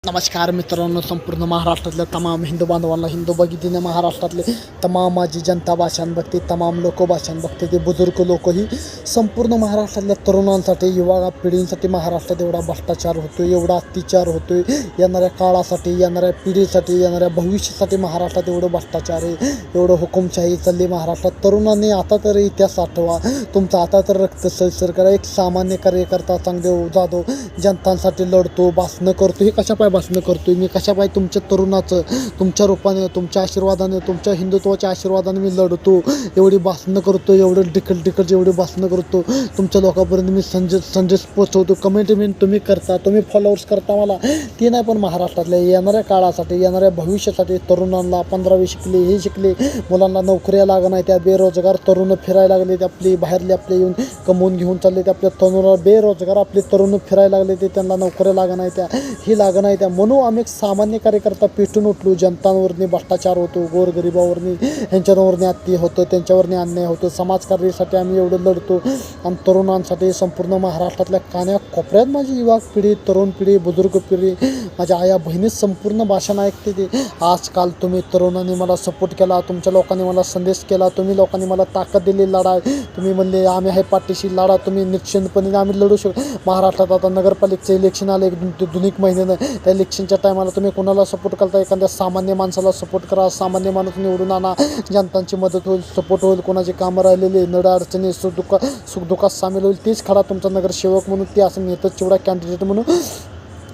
नमस्कार मित्रांनो, संपूर्ण महाराष्ट्रातल्या तमाम हिंदू बांधवांना, हिंदू भगिनींना, महाराष्ट्रातले तमाम माझी जनता भाषण बघते, तमाम लोक भाषण बघते, ते बुजुर्ग लोकही संपूर्ण महाराष्ट्रातल्या तरुणांसाठी, युवा पिढींसाठी महाराष्ट्रात एवढा भ्रष्टाचार होतो, एवढा अत्याचार होतो, येणाऱ्या काळासाठी, येणाऱ्या पिढीसाठी, येणाऱ्या भविष्यासाठी महाराष्ट्रात एवढं भ्रष्टाचार आहे, एवढं हुकुमशाही चालली महाराष्ट्रात. तरुणांनी आता तर इतिहास आठवा, तुमचा आता तर रक्त सळसळ करा. एक सामान्य कार्यकर्ता चांगदेव जाधव जनतांसाठी लढतो, भाषणं करतो. हे कशा पाय भाषणं करतोय मी, कशा पाय तुमच्या तरुणाचं, तुमच्या रूपाने, तुमच्या आशीर्वादाने, तुमच्या हिंदुत्वाच्या आशीर्वादाने मी लढतो, एवढी भाषणं करतो, एवढं ढिकल एवढी भाषणं करतो, तुमच्या लोकांपर्यंत मी संदेश पोचवतो. कमेंटमेंट तुम्ही करता, तुम्ही फॉलोअर्स करता मला, ती नाही. पण महाराष्ट्रातल्या येणाऱ्या काळासाठी, येणाऱ्या भविष्यासाठी तरुणांना 15वी शिकले, हे शिकले, मुलांना नोकऱ्या लागत नाही, त्या बेरोजगार तरुण फिरायला लागले, ते आपली बाहेरले आपले येऊन कमवून घेऊन चालले, ते आपल्या तरुणाला बेरोजगार आपले तरुण फिरायला लागले, ते त्यांना नोकऱ्या लागत नाही, त्या ही लागत नाही. म्हणून आम्ही एक सामान्य कार्यकर्ता पेटून उठलो. जनतांवरनी भ्रष्टाचार होतो, गोरगरिबावरनी, ह्यांच्यावरनी हत्या होतं, त्यांच्यावरनी अन्याय होतो. समाजकार्यासाठी आम्ही एवढं लढतो. आणि तरुणांसाठी संपूर्ण महाराष्ट्रातल्या कान्या कोपऱ्यात माझी युवा पिढी, तरुण पिढी, बुजुर्ग पिढी, माझ्या आया बहिणी संपूर्ण भाषण ऐकते. ते आजकाल तुम्ही तरुणांनी मला सपोर्ट केला, तुमच्या लोकांनी मला संदेश केला, तुम्ही लोकांनी मला ताकद दिली, लढा, तुम्ही म्हणले आम्ही आहे पाठीशी, लढा तुम्ही, निश्चितपणे आम्ही लढू शकतो. महाराष्ट्रात आता नगरपालिकेचं इलेक्शन आलं एक 2 महिन्यानं. त्या इलेक्शनच्या टायमाला तुम्ही कोणाला सपोर्ट करता, एखाद्या सामान्य माणसाला सपोर्ट करा, सामान्य माणूस निवडून आणा, जनतांची मदत होईल, सपोर्ट होईल, कोणाची कामं राहिलेली, नड अडचणी, सुखदुःखात सामील होईल, तीच खरा तुमचा नगरसेवक म्हणून, ते असं नेतच चिवडा कॅन्डिडेट म्हणून.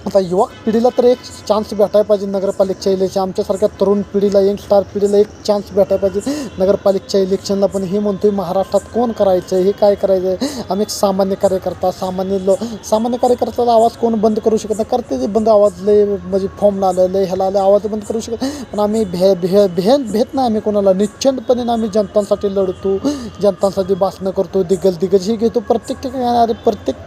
आता युवा पिढीला तर एक चान्स भेटायला पाहिजे नगरपालिकेच्या इलेक्शन, आमच्यासारख्या तरुण पिढीला, यंगस्टार पिढीला एक चान्स भेटायला पाहिजे नगरपालिकेच्या इलेक्शनला. पण हे म्हणतोय महाराष्ट्रात कोण करायचं, हे काय करायचं. आम्ही एक सामान्य कार्यकर्ता, सामान्य कार्यकर्त्याचा आवाज कोण बंद करू शकत नाही, करते ते बंद. आवाज लय म्हणजे फॉर्मला आलं, लय ह्याला आलं, आवाज बंद करू शकत. पण आम्ही भेट नाही आम्ही कोणाला, निश्चितपणे आम्ही जनतांसाठी लढतो, जनतांसाठी भाषणं करतो, दिग्गज हे घेतो. प्रत्येक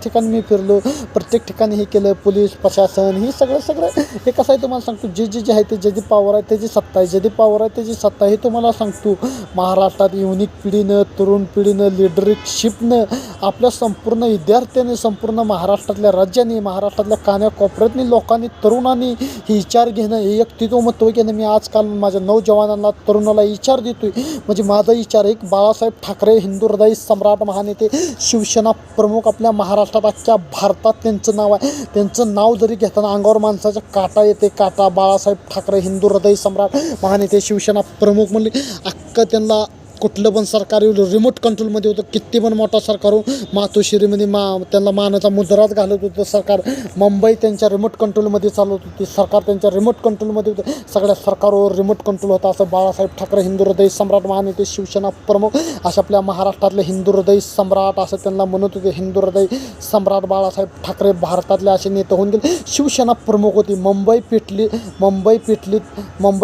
ठिकाणी मी फिरलो, प्रत्येक ठिकाणी हे केलं. पोलीस प्रशासन हे सगळं हे कसं आहे तुम्हाला सांगतो. जे आहे ते, जे पॉवर आहे त्याची सत्ता आहे, जे पॉवर आहे त्याची सत्ता, हे तुम्हाला सांगतो. महाराष्ट्रात युनिक पिढीनं, तरुण पिढीनं, लिडरशिपनं, आपल्या संपूर्ण विद्यार्थ्यांनी, संपूर्ण महाराष्ट्रातल्या राज्याने, महाराष्ट्रातल्या कान्याकोपऱ्यातनी लोकांनी, तरुणांनी हे विचार घेणं, हे व्यक्तित्वमत्व घेणं. मी आजकाल माझ्या नौजवानांना, तरुणाला विचार देतोय. म्हणजे माझा विचार एक बाळासाहेब ठाकरे, हिंदू हृदय सम्राट, महानेते, शिवसेना प्रमुख, आपल्या महाराष्ट्रात, अख्ख्या भारतात त्यांचं नाव आहे. त्यांचं नाव जरी घेताना अंगावर माणसाच्या काटा येते, काटा. बाळासाहेब ठाकरे, हिंदू हृदय सम्राट, महानेते, शिवसेना प्रमुख म्हणले अख्खं त्यांना कुठलं पण सरकार रिमोट कंट्रोलमध्ये होतं. किती पण मोठा सरकार मातोश्रीमध्ये त्यांना मानाचा मुजराच घालत होतं सरकार. मुंबई त्यांच्या रिमोट कंट्रोलमध्ये चालवत होती, सरकार त्यांच्या रिमोट कंट्रोलमध्ये होतं. सगळ्या सरकारवर रिमोट कंट्रोल होता. असं बाळासाहेब ठाकरे, हिंदू हृदय सम्राट, महानेते, शिवसेना प्रमुख, अशा आपल्या महाराष्ट्रातले हिंदू हृदय सम्राट असं त्यांना म्हणत होते. हिंदू हृदय सम्राट बाळासाहेब ठाकरे भारतातले असे नेते होऊन गेले. शिवसेना प्रमुख होती. मुंबई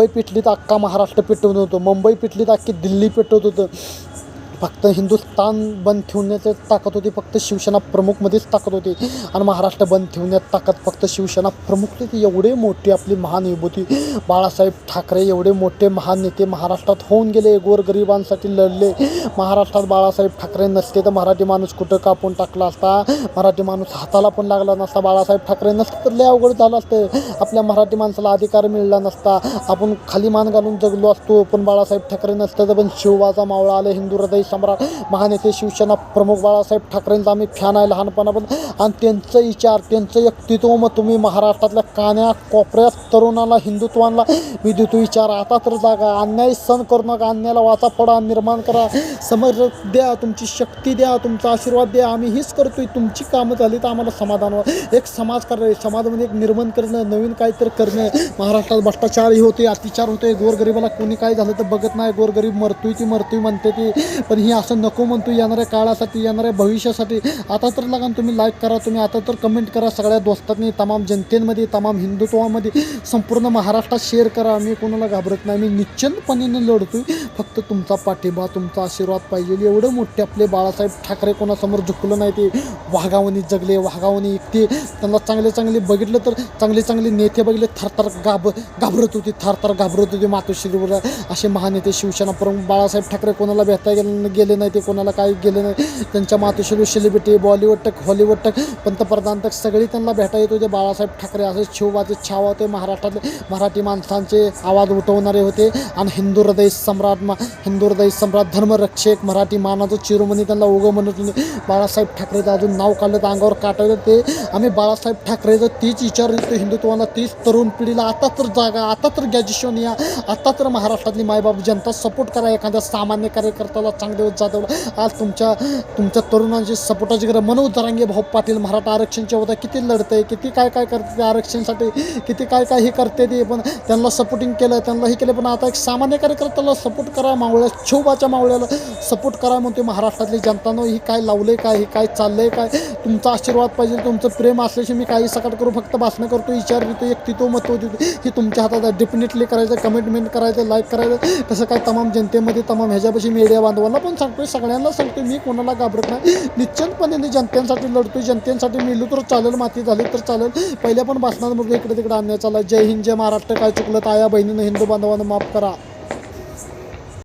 पिटलीत अख्खा महाराष्ट्र पेटवत होतं, मुंबई पिटलीत अख्खी दिल्ली पेटवत होतं. फक्त हिंदुस्थान बंद ठेवण्याची ताकद होती, फक्त शिवसेना प्रमुखमध्येच ताकद होती. आणि महाराष्ट्र बंद ठेवण्यात ताकद फक्त शिवसेना प्रमुख होती. एवढे मोठी आपली महान विभूती बाळासाहेब ठाकरे, एवढे मोठे महान नेते महाराष्ट्रात होऊन गेले, गोरगरिबांसाठी लढले. महाराष्ट्रात बाळासाहेब ठाकरे नसते तर मराठी माणूस कुठं कापून टाकला असता, मराठी माणूस हाताला पण लागला नसता. बाळासाहेब ठाकरे नसते तर लय अवघड झालं असतं, आपल्या मराठी माणसाला अधिकार मिळाला नसता, आपण खाली मान घालून जगलो असतो. पण बाळासाहेब ठाकरे नसतं तर पण शिवबाचा मावळा आले, हिंदू हृदय सम्राट, महानेते, शिवसेना प्रमुख बाळासाहेब ठाकरेंचा आम्ही फॅन आहे लहानपणापासून. आणि त्यांचं विचार, त्यांचं व्यक्तित्व, मग तुम्ही महाराष्ट्रातल्या कान्या कोपऱ्यात तरुणाला, हिंदुत्वाला मी देतो विचार. आता तर जागा, अन्याय सहन करू नका, अन्यायाला वाचा फोडा, निर्माण करा, समज द्या, तुमची शक्ती द्या, तुमचा आशीर्वाद द्या. आम्ही हीच करतोय. तुमची कामं झाली तर आम्हाला समाधान व्हा. एक समाज कार्य, समाजामध्ये एक निर्माण करणं, नवीन काहीतरी करणं. महाराष्ट्रात भ्रष्टाचारही होते, अत्याचार होते, गोरगरिबाला कोणी काय झालं तर बघत नाही, गोरगरीब मरतोय ती म्हणते ती. पण ही असं नको म्हणतो. येणाऱ्या काळासाठी, येणाऱ्या भविष्यासाठी आता तर लागा तुम्ही लाईक करा, तुम्ही आता तर कमेंट करा, सगळ्या दोस्तांनी, तमाम जनतेमध्ये, तमाम हिंदुत्वामध्ये, संपूर्ण महाराष्ट्रात शेअर करा. मी कोणाला घाबरत नाही, मी निश्चितपणे लढतोय. फक्त तुमचा पाठिंबा, तुमचा आशीर्वाद पाहिजे. एवढं मोठे आपले बाळासाहेब ठाकरे कोणासमोर झुकलं नाही, ते वाघावणी जगले, वाघावणी एकटे. त्यांना चांगले बघितलं तर चांगले नेते बघितले थरथर घाबरत होते, मातोश्रीवर. असे महानेते, शिवसेना प्रमुख बाळासाहेब ठाकरे कोणाला भेटता गेलं गेले नाही, ते कोणाला काही गेले नाही. त्यांच्या मातोश्री सेलिब्रिटी बॉलिवूड तक हॉलिवूड तक पंतप्रधान तक सगळी त्यांना भेटा येत होते. बाळासाहेब ठाकरे असे शिवबाचे छावा होते, महाराष्ट्रातले मराठी माणसांचे आवाज उठवणारे होते. आणि हिंदू हृदय सम्राट धर्मरक्षक मराठी मानाचं चिरोमणी त्यांना उगं म्हणत होते. बाळासाहेब ठाकरेचं अजून नाव काढलं तर अंगावर काटायचं. ते आम्ही बाळासाहेब ठाकरेचं तीच विचार देतो हिंदुत्वाला, तीच तरुण पिढीला. आता तर जागा, आता तर ग्रॅज्युएशन या, आता तर महाराष्ट्रातली मायबाप जनता सपोर्ट करा. एखाद्या सामान्य कार्यकर्त्याला चांगले जाधवला आज तुमच्या तरुणांची सपोर्टाची गरज. मनोज जरांगे भाऊ पाटील मराठा आरक्षणच्या होता किती लढतंय, किती काय करते ते आरक्षणासाठी, किती काय हे करते ते. पण त्यांना सपोर्टिंग केलं, त्यांना हे केलं. पण आता एक सामान्य कार्यकर्त्याला सपोर्ट करा, मावळ्या शिवबाच्या मावळ्याला सपोर्ट करा म्हणते महाराष्ट्रातली जनतानं. ही काय लावलंय काय, हे काय चाललंय काय, तुमचा आशीर्वाद पाहिजे, तुमचं प्रेम असल्याशी मी काही सकाट करू, फक्त भाषणं करतो, विचार देतो, व्यक्तित्व महत्त्व देतो. ही तुमच्या हातात आहे. डेफिनेटली करायचं, कमेंटमेंट करायचं, लाईक करायचं. कसं काय तमाम जनतेमध्ये तमाम ह्याच्यापाशी मीडिया बांधवांना पण सांगतोय, सगळ्यांना सांगतोय, मी कोणाला घाबरत नाही. निश्चितपणे जनतेसाठी लढतोय, जनतेसाठी मिळलो तर चालेल, माती झाली तर चालेल. पहिल्या पण भाषणांमध्ये इकडे तिकडे आणण्यात चालला. जय हिंद, जय महाराष्ट्र. काय चुकलं तर आया बहिणीनं हिंदू बांधवांना माफ करा.